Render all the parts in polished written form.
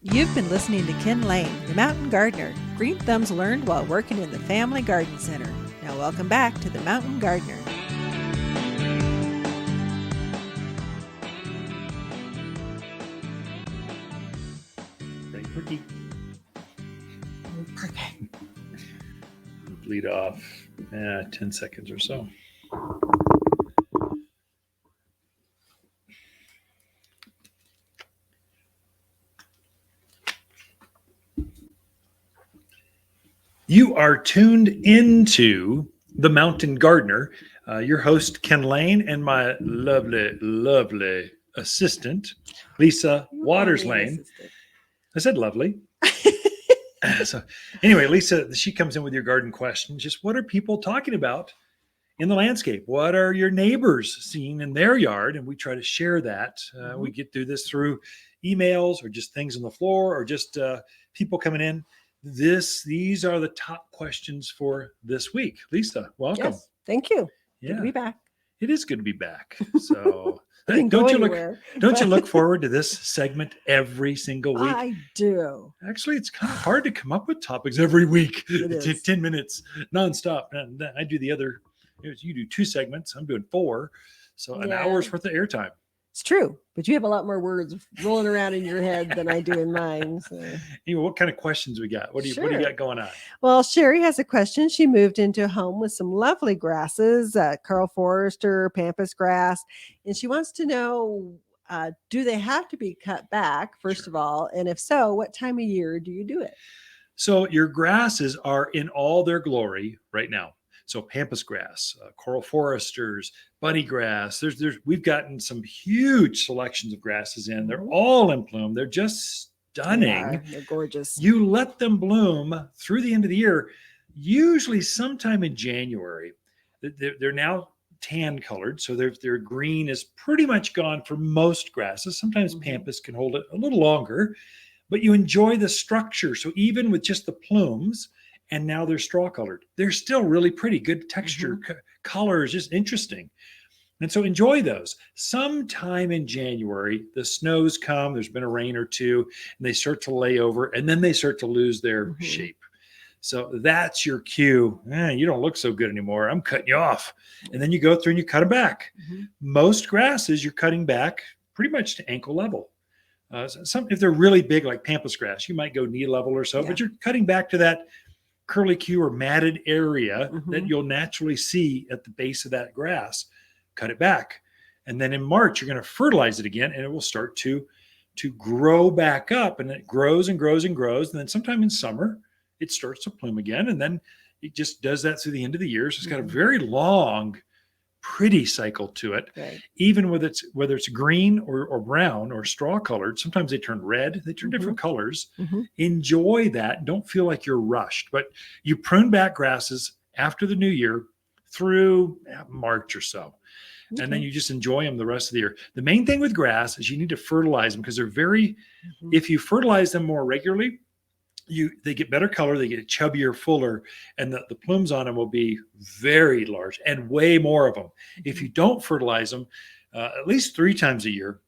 You've been listening to Ken Lain, the Mountain Gardener. Green thumbs learned while working in the Family Garden Center. Now welcome back to the Mountain Gardener. Ready, Perky? Bleed off 10 seconds or so. You are tuned into the Mountain Gardener. Your host, Ken Lain, and my lovely, lovely assistant, Lisa Waters Lane. I said lovely. So anyway, Lisa, she comes in with your garden questions. Just what are people talking about in the landscape? What are your neighbors seeing in their yard? And we try to share that. We get through this through emails or just things on the floor or just people coming in. These are the top questions for this week. Lisa, welcome. Yes, thank you. Yeah. Good to be back. It is good to be back. So don't you look forward to this segment every single week? I do. Actually, it's kind of hard to come up with topics every week. It is. 10 minutes nonstop. And I do the other. You do 2 segments. I'm doing 4. So an hour's worth of airtime. It's true, but you have a lot more words rolling around in your head than I do in mine. So. Anyway, what kind of questions we got? What do you got going on? Well, Sherry has a question. She moved into a home with some lovely grasses, Forrester, Pampas grass, and she wants to know, do they have to be cut back, first of all? And if so, what time of year do you do it? So your grasses are in all their glory right now. So Pampas grass, coral foresters, bunny grass. We've gotten some huge selections of grasses in. They're all in bloom. They're just stunning. They're gorgeous. You let them bloom through the end of the year, usually sometime in January. They're now tan colored, so their green is pretty much gone for most grasses. Sometimes Pampas can hold it a little longer, but you enjoy the structure. So even with just the plumes, and now they're straw colored, they're still really pretty, good texture, colors, just interesting. And so enjoy those. Sometime in January, the snows come, there's been a rain or two, and they start to lay over, and then they start to lose their shape. So that's your cue. You don't look so good anymore. I'm cutting you off. And then you go through and you cut them back. Most grasses, you're cutting back pretty much to ankle level. If they're really big, like Pampas grass, you might go knee level or so, but you're cutting back to that curlicue or matted area that you'll naturally see at the base of that grass. Cut it back. And then in March, you're going to fertilize it again, and it will start to grow back up, and it grows and grows and grows. And then sometime in summer, it starts to bloom again. And then it just does that through the end of the year. So it's got a very long, pretty cycle to it. Right. Even whether it's green or brown or straw colored, sometimes they turn red, they turn different colors. Enjoy that. Don't feel like you're rushed, but you prune back grasses after the new year through March or so. And then you just enjoy them the rest of the year. The main thing with grass is you need to fertilize them because they're very, if you fertilize them more regularly, they get better color, they get chubbier, fuller, and the plumes on them will be very large and way more of them. If you don't fertilize them at least 3 times a year,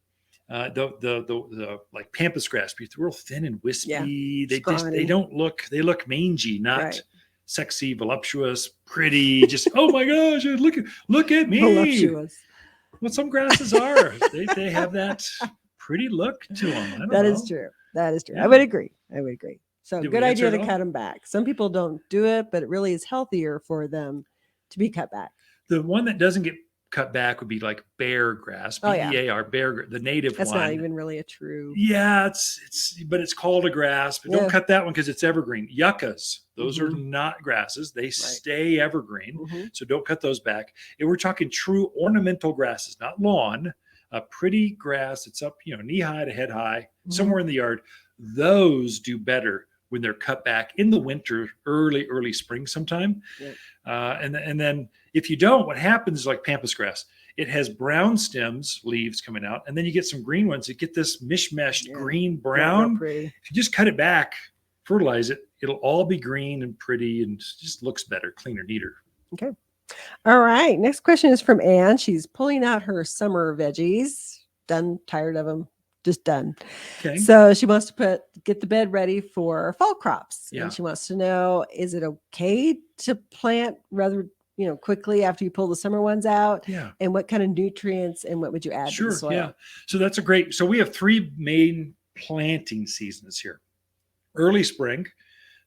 the like Pampas grass, they're real thin and wispy. They look mangy, not sexy, voluptuous, pretty. Just oh my gosh, look at me. Voluptuous. Well, some grasses are. they have that pretty look to them. That is true. Yeah. I would agree. So good idea to cut them back. Some people don't do it, but it really is healthier for them to be cut back. The one that doesn't get cut back would be like bear grass, B-E-A-R, bear, the native That's one. That's not even really a true. Yeah, but it's called a grass. But don't cut that one because it's evergreen. Yuccas, those are not grasses. They stay evergreen. So don't cut those back. And we're talking true ornamental grasses, not lawn. A pretty grass. It's up, knee high to head high, somewhere in the yard. Those do better when they're cut back in the winter, early spring sometime. And then if you don't, what happens is like Pampas grass, it has brown stems, leaves coming out, and then you get some green ones. You get this mishmashed green, brown. If you just cut it back, fertilize it, it'll all be green and pretty and just looks better, cleaner, neater. Okay. All right. Next question is from Anne. She's pulling out her summer veggies. Tired of them. just done. Okay. So she wants to get the bed ready for fall crops. Yeah. And she wants to know, is it okay to plant rather, quickly after you pull the summer ones out? Yeah. And what kind of nutrients and what would you add to the Sure. soil? Yeah. So that's so we have 3 main planting seasons here. Early spring.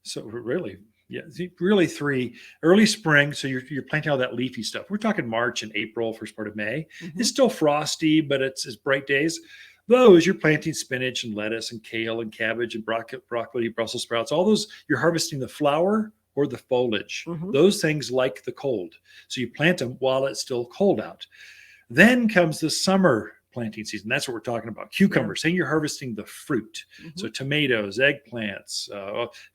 So really, yeah, really 3. Early spring. So you're planting all that leafy stuff. We're talking March and April, first part of May. Mhm. It's still frosty, but it's bright days. Those you're planting spinach and lettuce and kale and cabbage and broccoli, Brussels sprouts, all those you're harvesting the flower or the foliage. Mhm. Those things like the cold. So you plant them while it's still cold out. Then comes the summer planting season. That's what we're talking about. Cucumbers, saying you're harvesting the fruit. Mhm. So tomatoes, eggplants,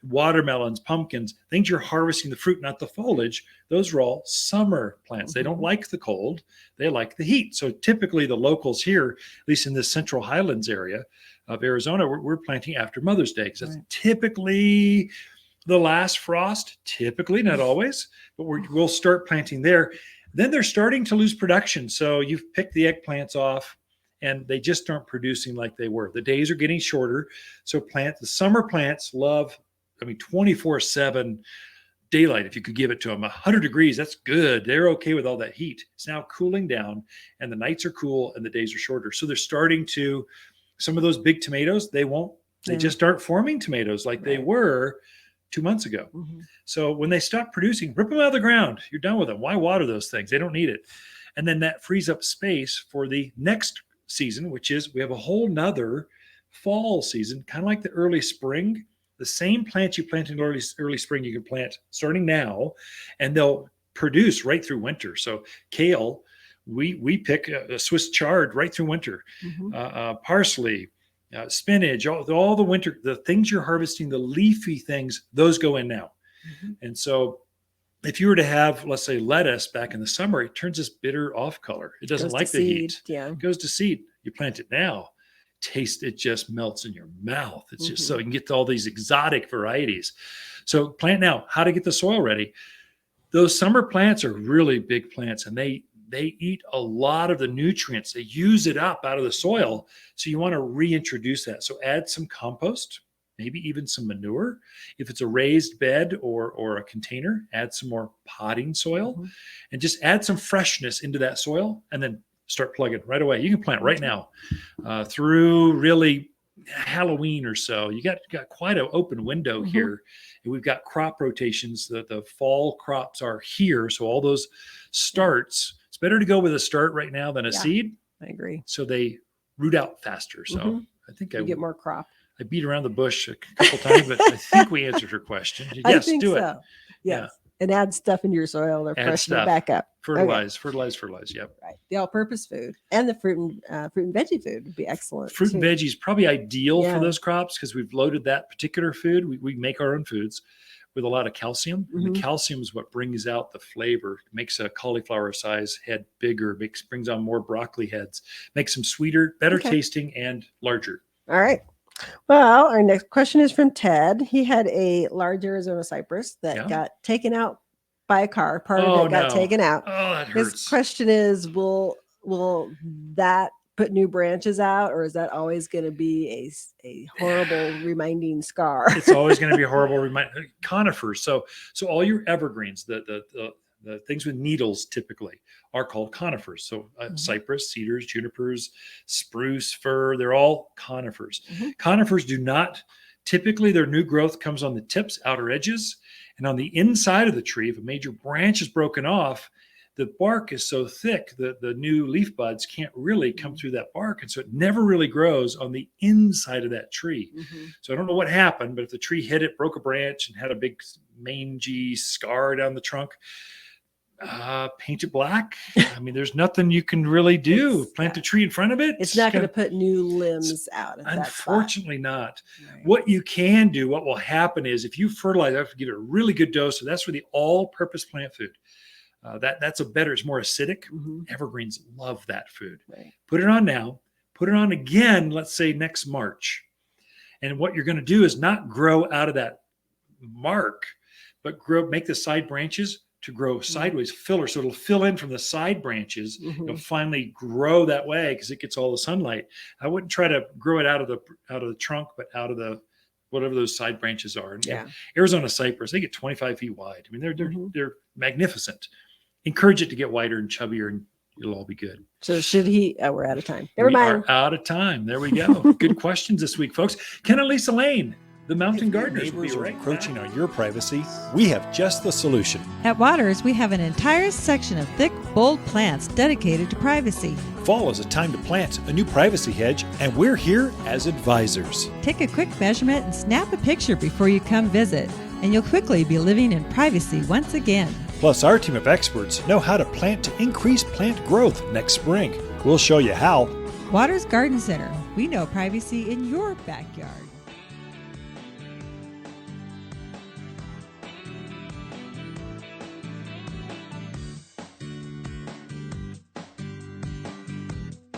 watermelons, pumpkins, things you're harvesting the fruit, not the foliage. Those are all summer plants. They don't Mhm. like the cold. They like the heat. So typically the locals here, at least in the Central Highlands area of Arizona, we're planting after Mother's Day because that's Right. typically the last frost, typically, not always, but we'll start planting there. Then they're starting to lose production. So you've picked the eggplants off and they just aren't producing like they were. The days are getting shorter. So the summer plants love, 24/7 daylight. If you could give it to them 100 degrees, that's good. They're okay with all that heat. It's now cooling down and the nights are cool and the days are shorter. So they're starting to, some of those big tomatoes, they Yeah. just aren't forming tomatoes like they Right. were 2 months ago. Mhm. So when they stop producing, rip them out of the ground. You're done with them. Why water those things? They don't need it. And then that frees up space for the next season, which is we have a whole nother fall season, kind of like the early spring. The same plants you plant in early spring, you can plant starting now, and they'll produce right through winter. So kale, we pick a Swiss chard right through winter. Mhm. Parsley, spinach, all the winter, the things you're harvesting, the leafy things, those go in now. Mhm. And so if you were to have, let's say, lettuce back in the summer, it turns this bitter off color. It doesn't Goes to like the seed. heat. Yeah. It goes to seed. You plant it now. Taste it just melts in your mouth. It's just so you can get to all these exotic varieties. So plant now. How to get the soil ready? Those summer plants are really big plants and they eat a lot of the nutrients. They use it up out of the soil. So you want to reintroduce that. So add some compost, maybe even some manure. If it's a raised bed or a container, add some more potting soil Mhm. and just add some freshness into that soil and then start plugging right away. You can plant right now through really Halloween or so. You got quite an open window Mhm. here. And we've got crop rotations. The fall crops are here. So all those starts, it's better to go with a start right now than a Yeah. seed. I agree. So they root out faster. So Mhm. I think You get more crop. I beat around the bush a couple times, but I think we answered her question. I Yes, think do it. so. Yeah. Yes. And add stuff into your soil to Add freshen it stuff. back up. Fertilize. Yep. Right. The all-purpose food and the fruit and veggie food would be excellent. Fruit and too. veggies probably ideal Yeah. for those crops because we've loaded that particular food. We make our own foods with a lot of calcium. And Mhm. the calcium is what brings out the flavor, makes a cauliflower size head bigger, brings on more broccoli heads, makes them sweeter, better Okay. tasting, and larger. All right. Well, our next question is from Ted. He had a large Arizona cypress that Yeah. got taken out by a car. Part of Oh, it got no. taken out. Oh, that His hurts. question is, will that put new branches out, or is that always going to be a horrible reminding scar? It's always going to be a horrible reminder. Conifers. So all your evergreens, the things with needles typically are called conifers. So Mhm. cypress, cedars, junipers, spruce, fir, they're all conifers. Mhm. Conifers do not, typically their new growth comes on the tips, outer edges, and on the inside of the tree. If a major branch is broken off, the bark is so thick that the new leaf buds can't really come through that bark. And so it never really grows on the inside of that tree. Mhm. So I don't know what happened, but if the tree hit it, broke a branch, and had a big mangy scar down the trunk, paint it black. There's nothing you can really do. Plant a tree in front of it. It's not going to put new limbs out at that spot. Unfortunately not. Right. What you can do, what will happen is if you fertilize, you have to give it a really good dose. So that's for the all-purpose plant food. That's it's more acidic. Mhm. Evergreens love that food. Right. Put it on now. Put it on again, let's say next March. And what you're going to do is not grow out of that mark, but make the side branches to grow sideways, filler, so it'll fill in from the side branches. Mhm. It'll finally grow that way because it gets all the sunlight. I wouldn't try to grow it out of the trunk, but out of the whatever those side branches are. And Yeah. Arizona cypress, they get 25 feet wide. I mean, Mhm. they're magnificent. Encourage it to get wider and chubbier, and it'll all be good. So should he? Oh, we're out of time. Never We mind. are out of time. There we go. Good questions this week, folks. Ken and Lisa Lane, the Mountain If your Gardeners, will be neighbors are right encroaching back. on your privacy, we have just the solution. At Waters, we have an entire section of thick, bold plants dedicated to privacy. Fall is a time to plant a new privacy hedge, and we're here as advisors. Take a quick measurement and snap a picture before you come visit, and you'll quickly be living in privacy once again. Plus, our team of experts know how to plant to increase plant growth next spring. We'll show you how. Waters Garden Center. We know privacy in your backyard.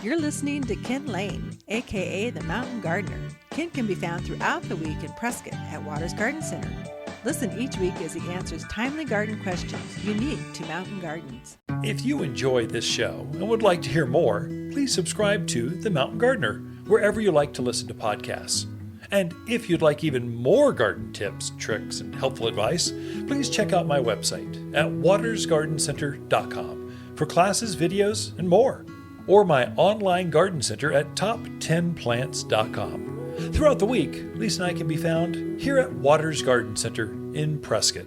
You're listening to Ken Lain, aka the Mountain Gardener. Ken can be found throughout the week in Prescott at Waters Garden Center. Listen each week as he answers timely garden questions unique to mountain gardens. If you enjoy this show and would like to hear more, please subscribe to The Mountain Gardener, wherever you like to listen to podcasts. And if you'd like even more garden tips, tricks, and helpful advice, please check out my website at watersgardencenter.com for classes, videos, and more, or my online garden center at top10plants.com. Throughout the week, Lisa and I can be found here at Waters Garden Center in Prescott.